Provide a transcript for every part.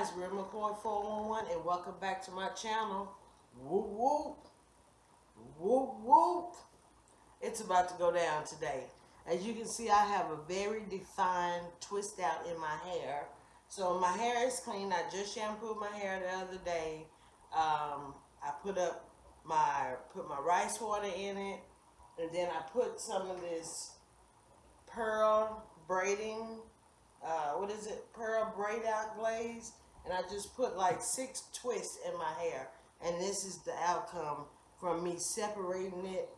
It's Real McCoy411 and welcome back to my channel. Whoop whoop. Whoop whoop. It's about to go down today. As you can see, I have a very defined twist out in my hair. So my hair is clean. I just shampooed my hair the other day. I put my rice water in it, and then I put some of this pearl braiding, pearl braid out glaze, and I just put like 6 twists in my hair, and this is the outcome from me separating it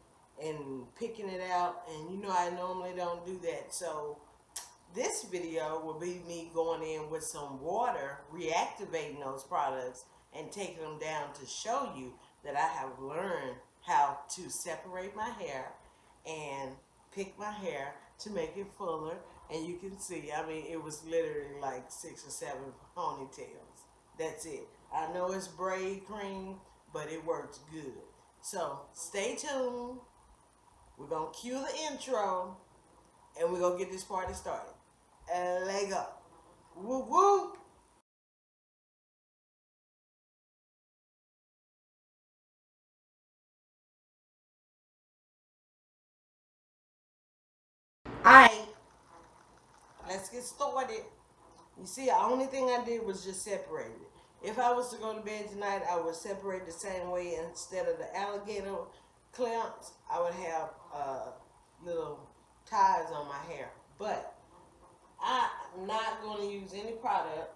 and picking it out. And you know I normally don't do that, so this video will be me going in with some water, reactivating those products and taking them down to show you that I have learned how to separate my hair and pick my hair to make it fuller. And you can see, I mean, it was literally like 6 or 7 ponytails. That's it. I know it's braid cream, but it works good. So stay tuned. We're going to cue the intro, and we're going to get this party started. Let's go. Woo woo. Alright, let's get started. You see, the only thing I did was just separate it. If I was to go to bed tonight, I would separate the same way. Instead of the alligator clamps, I would have little ties on my hair. But I'm not going to use any product.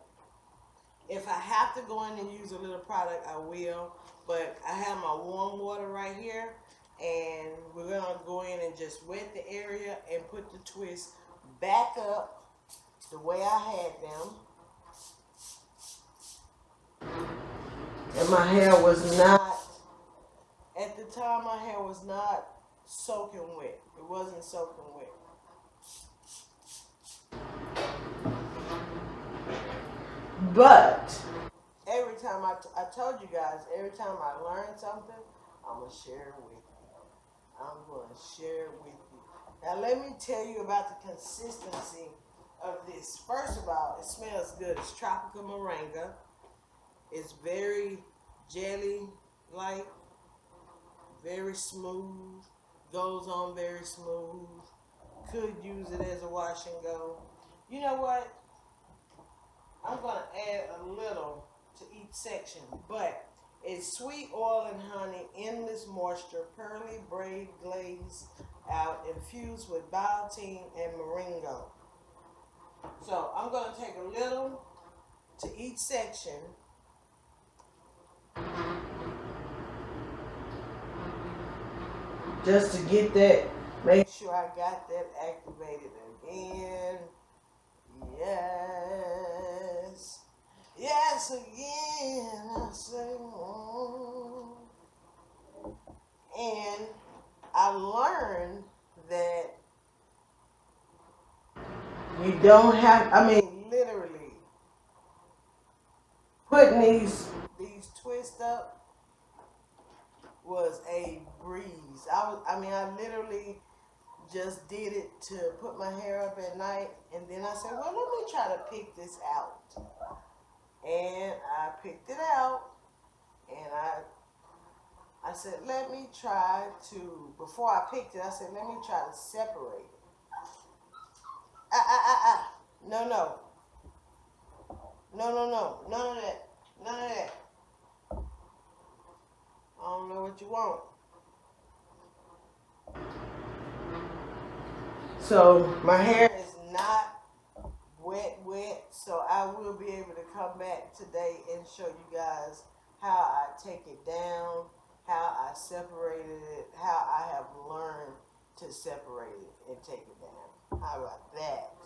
If I have to go in and use a little product, I will. But I have my warm water right here, and we're going to go in and just wet the area and put the twists back up the way I had them. And my hair was not, at the time my hair was not soaking wet. It wasn't soaking wet. But every time I told you guys, every time I learn something, I'm going to share it with you. I'm going to share it with you. Now let me tell you about the consistency of this. First of all, it smells good. It's tropical moringa. It's very jelly-like, very smooth, goes on very smooth. Could use it as a wash and go. You know what? I'm going to add a little to each section, but it's sweet oil and honey, endless moisture, pearly braid glaze out, infused with biotin and moringa. So I'm going to take a little to each section. Just to get that, make sure I got that activated again. Yes. Yes, again, I say, and I learned that you don't have, I mean, literally, putting these twists up was a breeze. I literally just did it to put my hair up at night, and then I said, well, let me try to pick this out. And I picked it out, and I said, let me try to, before I picked it, I said, let me try to separate it. No, no. No, no, no. None of that. None of that. I don't know what you want. So my hair is not wet, so I will be able to come back today and show you guys how I take it down, how I separated it, how I have learned to separate it and take it down. How about that?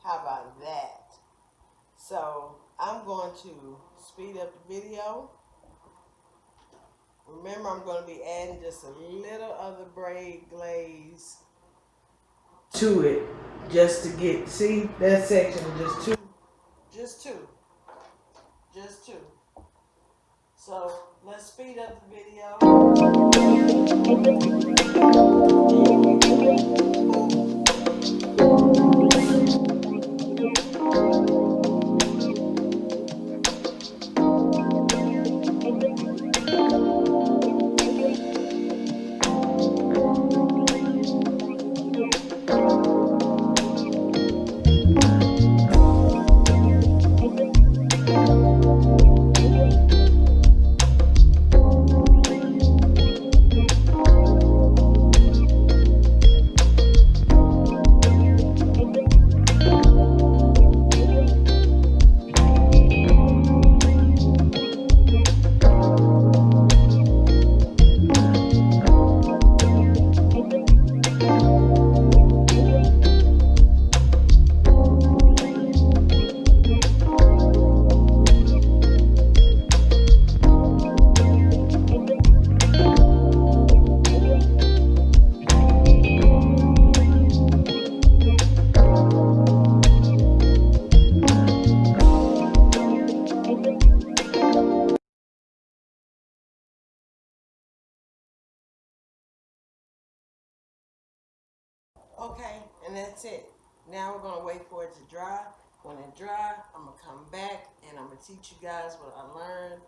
How about that? So I'm going to speed up the video. Remember, I'm going to be adding just a little of the braid glaze to it, just to get, see that section, just two. So let's speed up the video. that's it. Now we're gonna wait for it to dry. When it dry, I'm gonna come back and I'm gonna teach you guys what I learned,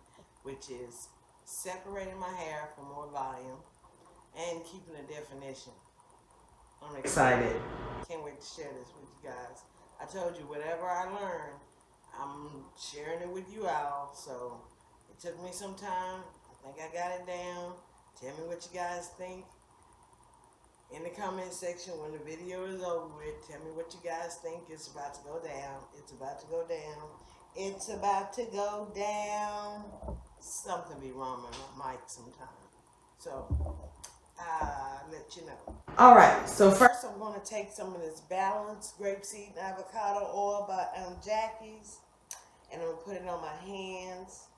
which is separating my hair for more volume and keeping a definition. I'm excited. Can't wait to share this with you guys. I told you whatever I learned, I'm sharing it with you all. So it took me some time. I think I got it down. Tell me what you guys think in the comment section when the video is over with. Tell me what you guys think. It's about to go down. It's about to go down. It's about to go down. Something be wrong with my mic sometimes. So I'll let you know. Alright, so first I'm going to take some of this balanced grapeseed and avocado oil by Jackie's, and I'm going to put it on my hands.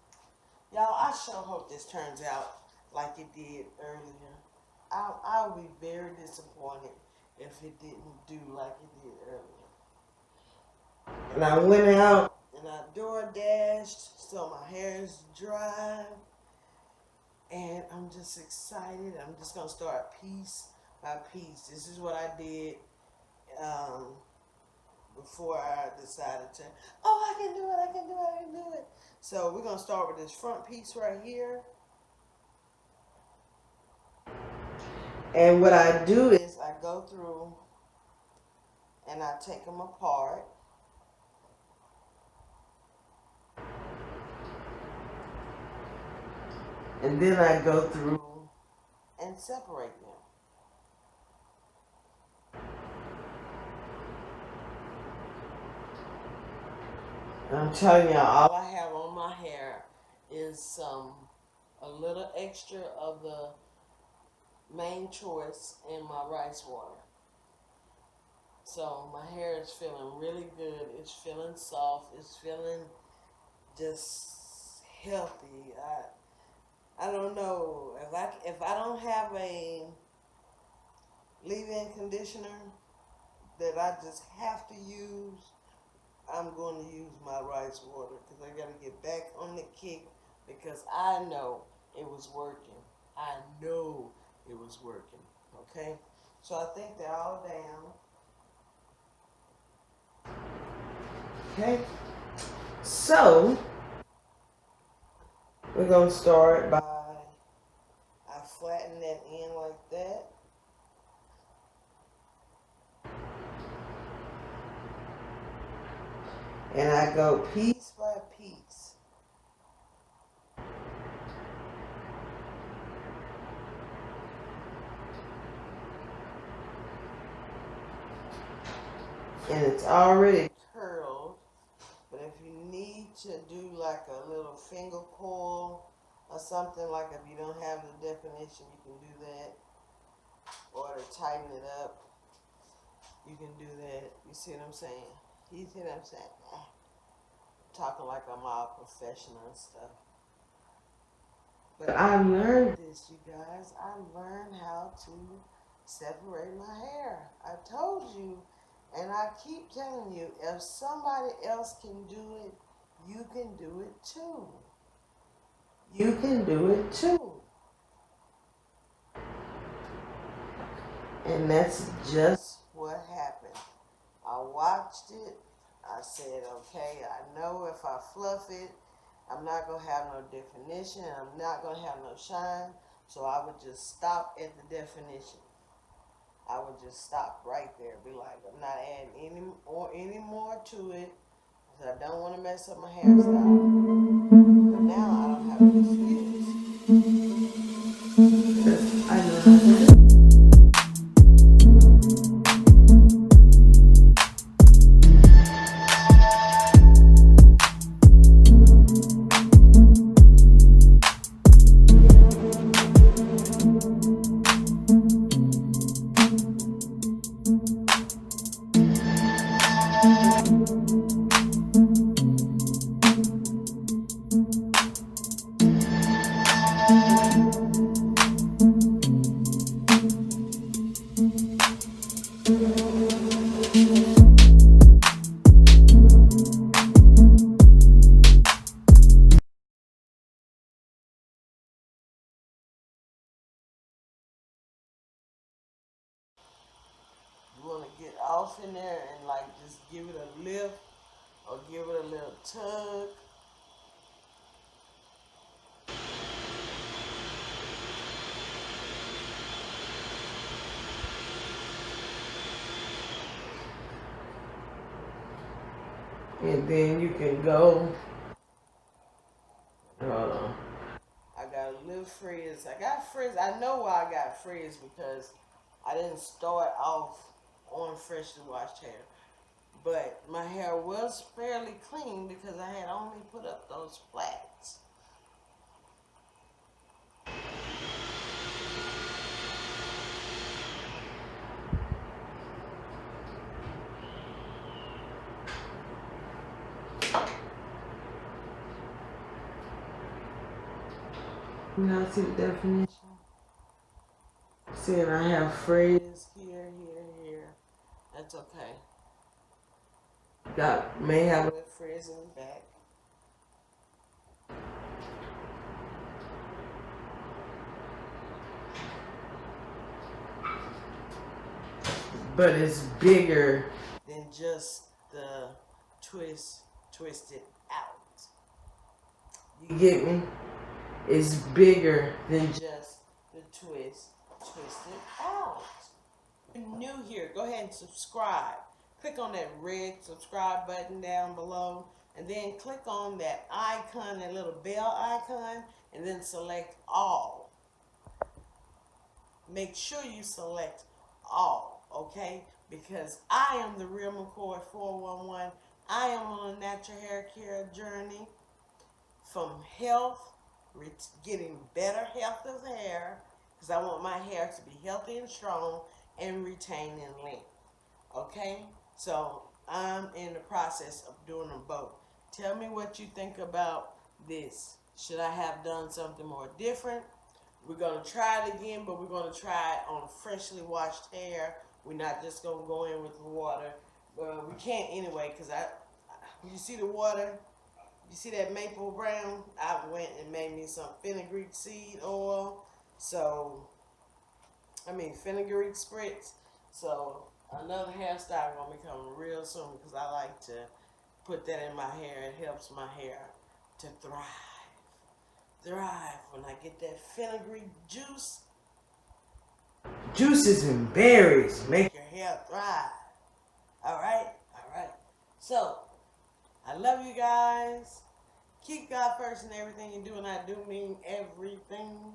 Y'all, I sure hope this turns out like it did earlier. I'll be very disappointed if it didn't do like it did earlier. And I went out and I door dashed, so my hair is dry. And I'm just excited. I'm just going to start piece by piece. This is what I did before I decided to, oh, I can do it, I can do it, I can do it. So we're going to start with this front piece right here. And what I do is I go through and I take them apart. And then I go through and separate them. And I'm telling y'all, all I have on my hair is a little extra of the main choice in my rice water. So my hair is feeling really good. It's feeling soft. It's feeling just healthy. I don't know if I don't have a leave-in conditioner that I just have to use, I'm going to use my rice water because I got to get back on the kick because I know it was working. I know it was working. Okay, so I think they're all down. Okay, so we're going to start by, I flatten that in like that. And I go piece by piece. And it's already curled, but if you need to do like a little finger coil or something, like if you don't have the definition, you can do that. Or to tighten it up, you can do that. You see what I'm saying? You see what I'm saying? Talking like I'm all professional and stuff. But I learned this, you guys. I learned how to separate my hair. I told you, and I keep telling you, if somebody else can do it, you can do it too. You can do it too. And that's just what happened. I watched it. I said, okay, I know if I fluff it, I'm not going to have no definition. I'm not going to have no shine. So I would just stop at the definition. I would just stop right there. Be like, I'm not adding any more to it. Because I don't want to mess up my hairstyle. But now I don't have to diffuse. Because I know how to do it. off in there and like just give it a lift or give it a little tug. And then you can go. Hold on. I got a little frizz. I got frizz. I know why I got frizz because I didn't start off on freshly washed hair. But my hair was fairly clean because I had only put up those plaits. You know, see the definition? Seeing I have frizz here, here. That's okay. May have a little frizz in the back. But it's bigger than just the twisted out. You get me? It's bigger than just the twisted out. If you're new here, go ahead and subscribe. Click on that red subscribe button down below, and then click on that icon, that little bell icon, and then select all. Make sure you select all, okay? Because I am the Real McCoy411. I am on a natural hair care journey from health, getting better health of hair, because I want my hair to be healthy and strong and retaining length, okay? So I'm in the process of doing them both. Tell me what you think about this. Should I have done something more different? We're going to try it again, but we're going to try it on freshly washed hair. We're not just going to go in with the water. Well, we can't anyway, because you see the water? You see that maple brown? I went and made me some fenugreek seed oil. Fenugreek spritz. So another hairstyle going to be coming real soon because I like to put that in my hair. It helps my hair to thrive. When I get that fenugreek juice. Juices and berries make your hair thrive. Alright? So, I love you guys. Keep God first in everything you do, and I do mean everything.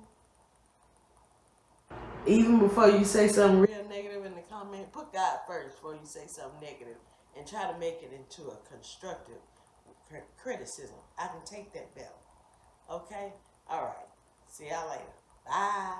Even before you say something real negative in the comment, put God first before you say something negative and try to make it into a constructive criticism. I can take that bell. Okay? Alright. See y'all later. Bye.